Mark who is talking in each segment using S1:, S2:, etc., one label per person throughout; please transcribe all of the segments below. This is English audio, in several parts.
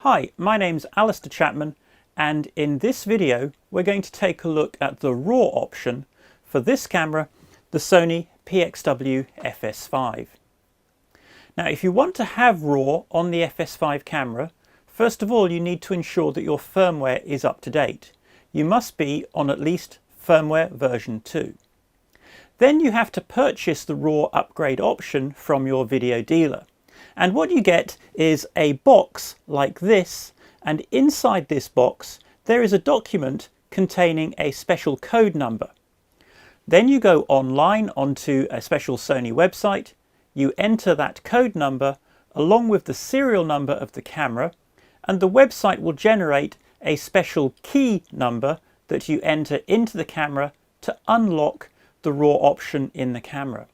S1: Hi, my name's Alistair Chapman, and in this video we're going to take a look at the RAW option for this camera, the Sony PXW FS5. Now, if you want to have RAW on the FS5 camera, first of all you need to ensure that your firmware is up to date. You must be on at least firmware version 2. Then you have to purchase the RAW upgrade option from your video dealer. And what you get is a box like this, and inside this box there is a document containing a special code number. Then you go online onto a special Sony website, you enter that code number along with the serial number of the camera, and the website will generate a special key number that you enter into the camera to unlock the RAW option in the camera.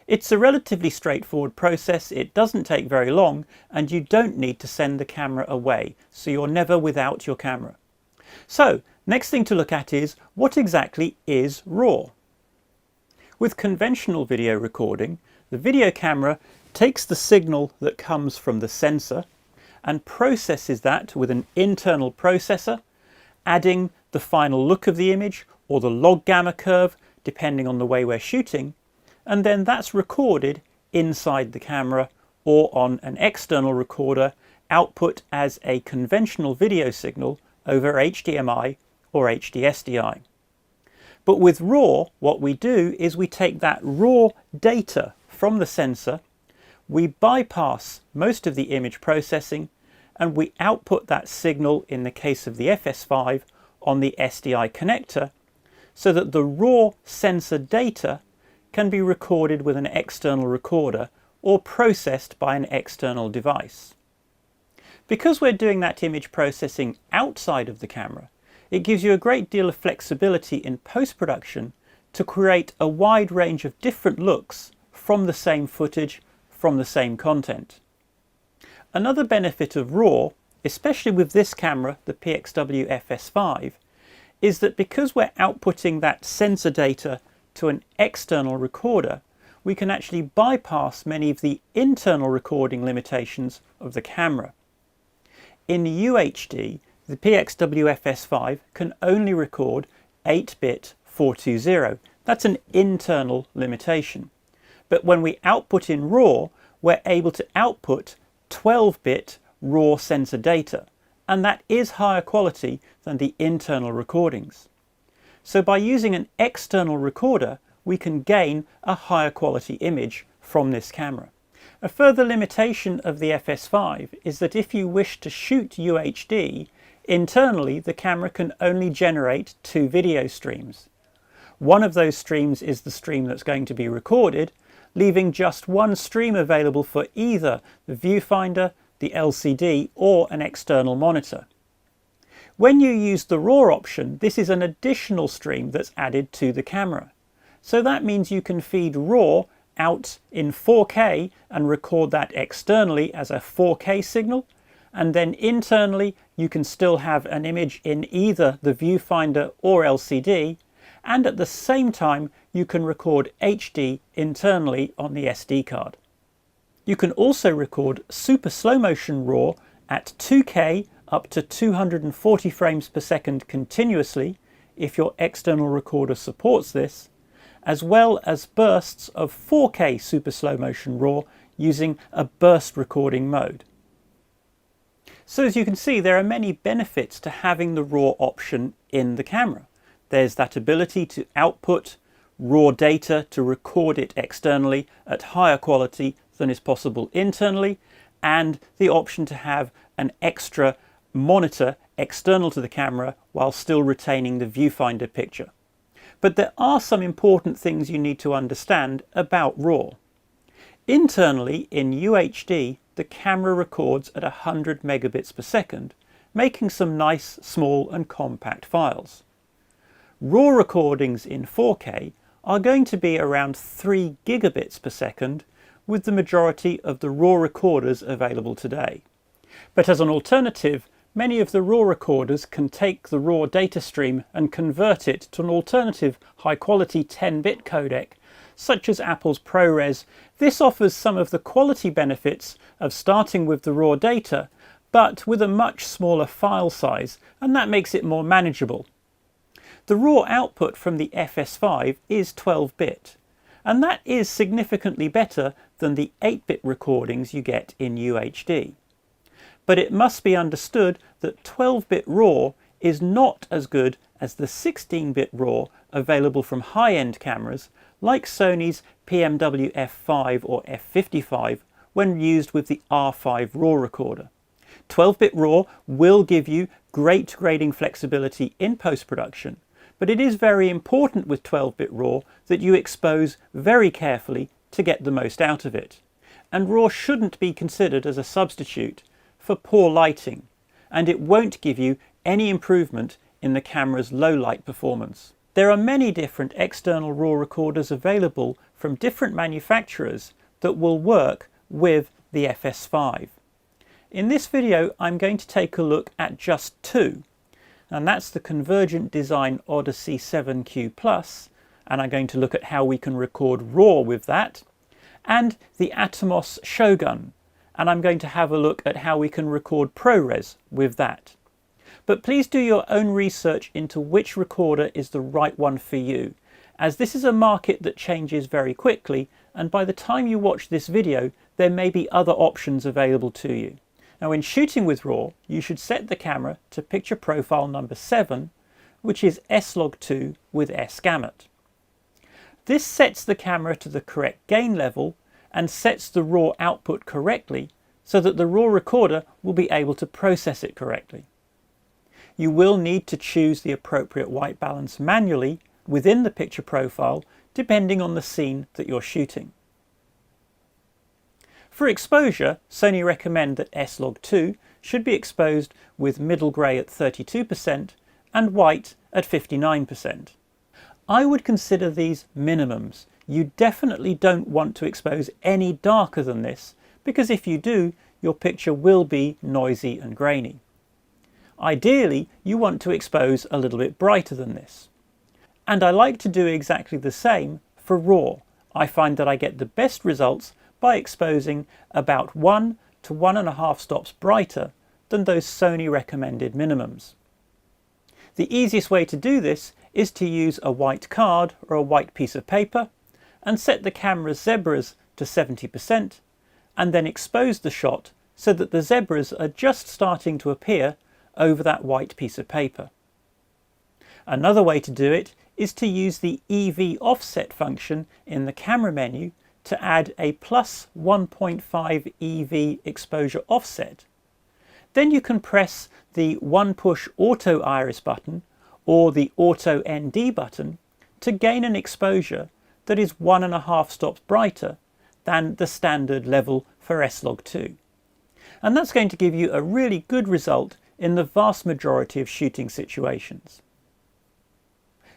S1: It's a relatively straightforward process, it doesn't take very long, and you don't need to send the camera away, so you're never without your camera. So, next thing to look at is, what exactly is RAW? With conventional video recording, the video camera takes the signal that comes from the sensor and processes that with an internal processor, adding the final look of the image or the log gamma curve, depending on the way we're shooting, and then that's recorded inside the camera or on an external recorder output as a conventional video signal over HDMI or HDSDI. But with RAW, what we do is we take that raw data from the sensor, we bypass most of the image processing, and we output that signal, in the case of the FS5, on the SDI connector, so that the raw sensor data can be recorded with an external recorder or processed by an external device. Because we're doing that image processing outside of the camera, it gives you a great deal of flexibility in post-production to create a wide range of different looks from the same footage, from the same content. Another benefit of RAW, especially with this camera, the PXW FS5, is that because we're outputting that sensor data to an external recorder, we can actually bypass many of the internal recording limitations of the camera. In UHD, the PXW FS5 can only record 8-bit 420. That's an internal limitation. But when we output in RAW, we're able to output 12-bit raw sensor data, and that is higher quality than the internal recordings. So by using an external recorder, we can gain a higher quality image from this camera. A further limitation of the FS5 is that if you wish to shoot UHD, internally the camera can only generate 2 video streams. One of those streams is the stream that's going to be recorded, leaving just one stream available for either the viewfinder, the LCD, or an external monitor. When you use the RAW option, this is an additional stream that's added to the camera. So that means you can feed RAW out in 4K and record that externally as a 4K signal, and then internally you can still have an image in either the viewfinder or LCD, and at the same time you can record HD internally on the SD card. You can also record super slow motion RAW at 2K up to 240 frames per second continuously, if your external recorder supports this, as well as bursts of 4K super slow motion RAW using a burst recording mode. So as you can see, there are many benefits to having the RAW option in the camera. There's that ability to output raw data to record it externally at higher quality than is possible internally, and the option to have an extra monitor external to the camera while still retaining the viewfinder picture. But there are some important things you need to understand about RAW. Internally in UHD, the camera records at 100 megabits per second, making some nice, small and compact files. RAW recordings in 4K are going to be around 3 gigabits per second, with the majority of the RAW recorders available today. But as an alternative, many of the RAW recorders can take the raw data stream and convert it to an alternative high-quality 10-bit codec, such as Apple's ProRes. This offers some of the quality benefits of starting with the raw data, but with a much smaller file size, and that makes it more manageable. The raw output from the FS5 is 12-bit, and that is significantly better than the 8-bit recordings you get in UHD. But it must be understood that 12-bit RAW is not as good as the 16-bit RAW available from high-end cameras like Sony's PXW F5 or F55 when used with the R5 RAW recorder. 12-bit RAW will give you great grading flexibility in post-production, but it is very important with 12-bit RAW that you expose very carefully to get the most out of it. And RAW shouldn't be considered as a substitute for poor lighting, and it won't give you any improvement in the camera's low light performance. There are many different external RAW recorders available from different manufacturers that will work with the FS5. In this video I'm going to take a look at just two, and that's the Convergent Design Odyssey 7Q Plus, and I'm going to look at how we can record RAW with that, and the Atomos Shogun, and I'm going to have a look at how we can record ProRes with that. But please do your own research into which recorder is the right one for you, as this is a market that changes very quickly, and by the time you watch this video there may be other options available to you. Now, when shooting with RAW, you should set the camera to picture profile number 7, which is S-Log2 with S-Gamut. This sets the camera to the correct gain level and sets the RAW output correctly so that the RAW recorder will be able to process it correctly. You will need to choose the appropriate white balance manually within the picture profile depending on the scene that you're shooting. For exposure, Sony recommend that S-Log2 should be exposed with middle grey at 32% and white at 59%. I would consider these minimums. You definitely don't want to expose any darker than this, because if you do, your picture will be noisy and grainy. Ideally, you want to expose a little bit brighter than this. And I like to do exactly the same for RAW. I find that I get the best results by exposing about 1 to 1.5 stops brighter than those Sony recommended minimums. The easiest way to do this is to use a white card or a white piece of paper and set the camera's zebras to 70% and then expose the shot so that the zebras are just starting to appear over that white piece of paper. Another way to do it is to use the EV offset function in the camera menu to add a plus 1.5 EV exposure offset. Then you can press the one push auto iris button or the auto ND button to gain an exposure that is 1.5 stops brighter than the standard level for S-Log2. And that's going to give you a really good result in the vast majority of shooting situations.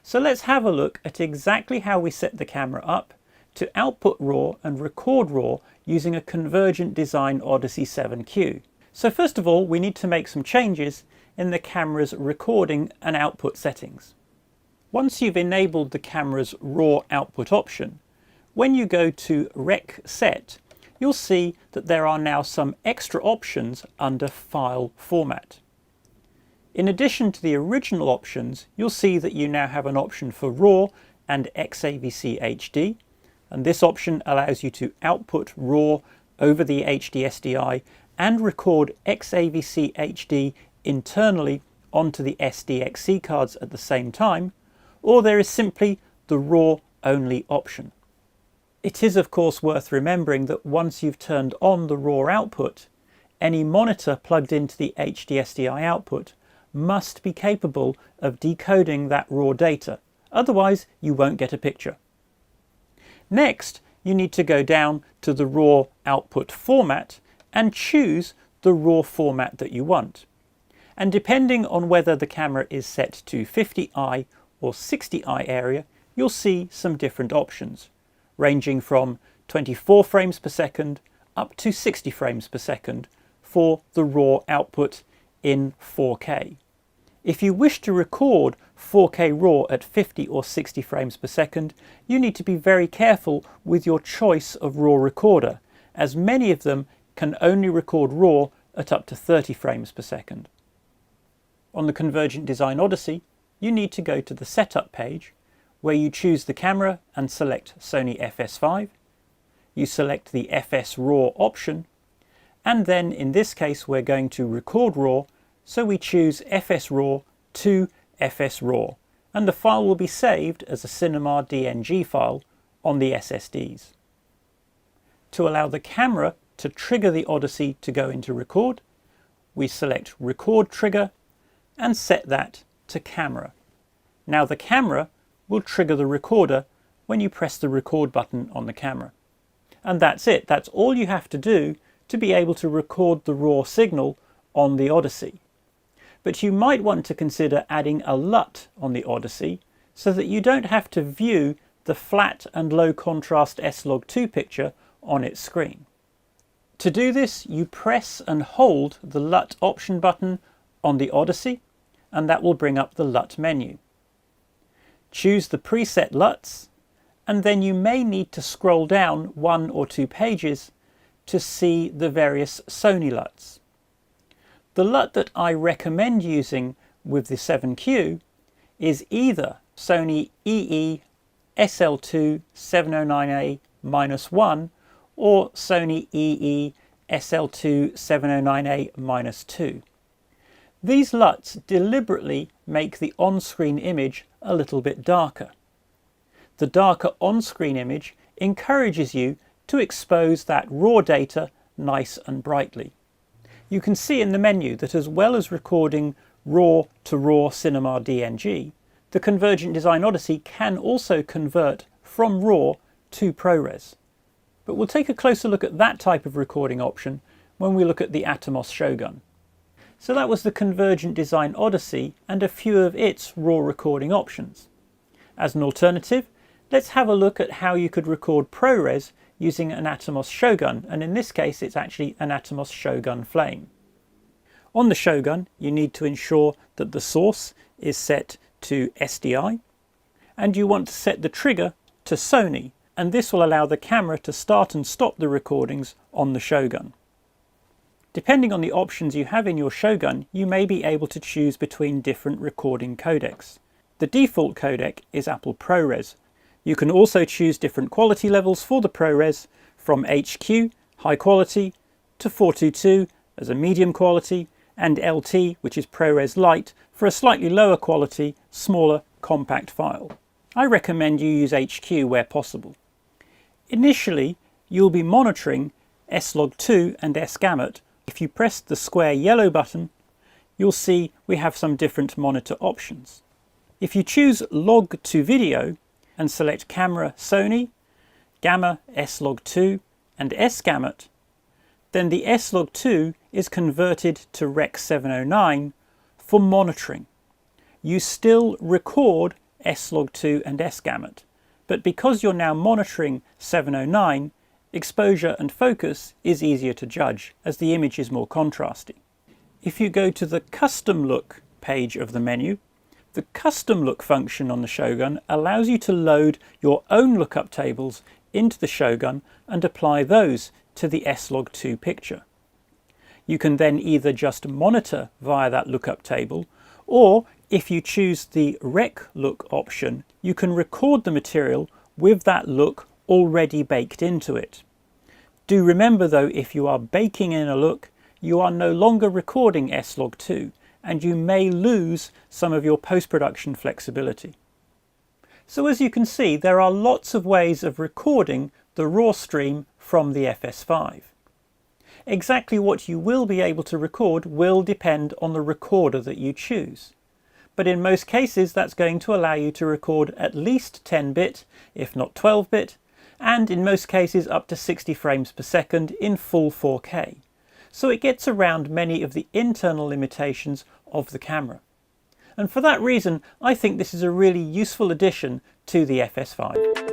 S1: So let's have a look at exactly how we set the camera up to output RAW and record RAW using a Convergent Design Odyssey 7Q. So first of all, we need to make some changes in the camera's recording and output settings. Once you've enabled the camera's RAW output option, when you go to Rec Set, you'll see that there are now some extra options under File Format. In addition to the original options, you'll see that you now have an option for RAW and XAVC HD, and this option allows you to output RAW over the HD SDI and record XAVC HD internally onto the SDXC cards at the same time, or there is simply the RAW only option. It is of course worth remembering that once you've turned on the RAW output, any monitor plugged into the HD SDI output must be capable of decoding that RAW data, otherwise you won't get a picture. Next, you need to go down to the RAW output format and choose the RAW format that you want. And depending on whether the camera is set to 50i or 60i area, you'll see some different options, ranging from 24 frames per second up to 60 frames per second for the RAW output in 4K. If you wish to record 4K RAW at 50 or 60 frames per second, you need to be very careful with your choice of RAW recorder, as many of them can only record RAW at up to 30 frames per second. On the Convergent Design Odyssey, you need to go to the Setup page, where you choose the camera and select Sony FS5. You select the FS RAW option, and then in this case we're going to record RAW, so we choose FS RAW to FS RAW, and the file will be saved as a Cinema DNG file on the SSDs. To allow the camera to trigger the Odyssey to go into record, we select Record Trigger and set that to Camera. Now the camera will trigger the recorder when you press the record button on the camera. And that's it. That's all you have to do to be able to record the raw signal on the Odyssey. But you might want to consider adding a LUT on the Odyssey so that you don't have to view the flat and low contrast S-Log2 picture on its screen. To do this, you press and hold the LUT option button on the Odyssey, and that will bring up the LUT menu. Choose the preset LUTs, and then you may need to scroll down 1 or 2 pages to see the various Sony LUTs. The LUT that I recommend using with the 7Q is either Sony EE SL2 709A-1 or Sony EE SL2 709A-2. These LUTs deliberately make the on-screen image a little bit darker. The darker on-screen image encourages you to expose that raw data nice and brightly. You can see in the menu that as well as recording RAW to RAW Cinema DNG, the Convergent Design Odyssey can also convert from RAW to ProRes. But we'll take a closer look at that type of recording option when we look at the Atomos Shogun. So that was the Convergent Design Odyssey and a few of its RAW recording options. As an alternative, let's have a look at how you could record ProRes using an Atomos Shogun, and in this case it's actually an Atomos Shogun Flame. On the Shogun, you need to ensure that the source is set to SDI, and you want to set the trigger to Sony, and this will allow the camera to start and stop the recordings on the Shogun. Depending on the options you have in your Shogun, you may be able to choose between different recording codecs. The default codec is Apple ProRes. You can also choose different quality levels for the ProRes, from HQ, high quality, to 422 as a medium quality, and LT, which is ProRes Lite, for a slightly lower quality, smaller, compact file. I recommend you use HQ where possible. Initially, you'll be monitoring S-Log2 and S-Gamut. If you press the square yellow button, you'll see we have some different monitor options. If you choose Log to Video and select Camera Sony, Gamma, S-Log2 and S-Gamut, then the S-Log2 is converted to Rec 709 for monitoring. You still record S-Log2 and S-Gamut, but because you're now monitoring 709, exposure and focus is easier to judge as the image is more contrasty. If you go to the Custom Look page of the menu, the Custom Look function on the Shogun allows you to load your own lookup tables into the Shogun and apply those to the S-Log2 picture. You can then either just monitor via that lookup table, or if you choose the Rec Look option, you can record the material with that look already baked into it. Do remember though, if you are baking in a look, you are no longer recording S-Log2, and you may lose some of your post-production flexibility. So as you can see, there are lots of ways of recording the raw stream from the FS5. Exactly what you will be able to record will depend on the recorder that you choose. But in most cases, that's going to allow you to record at least 10-bit, if not 12-bit, and in most cases up to 60 frames per second in full 4K. So it gets around many of the internal limitations of the camera. And for that reason, I think this is a really useful addition to the FS5.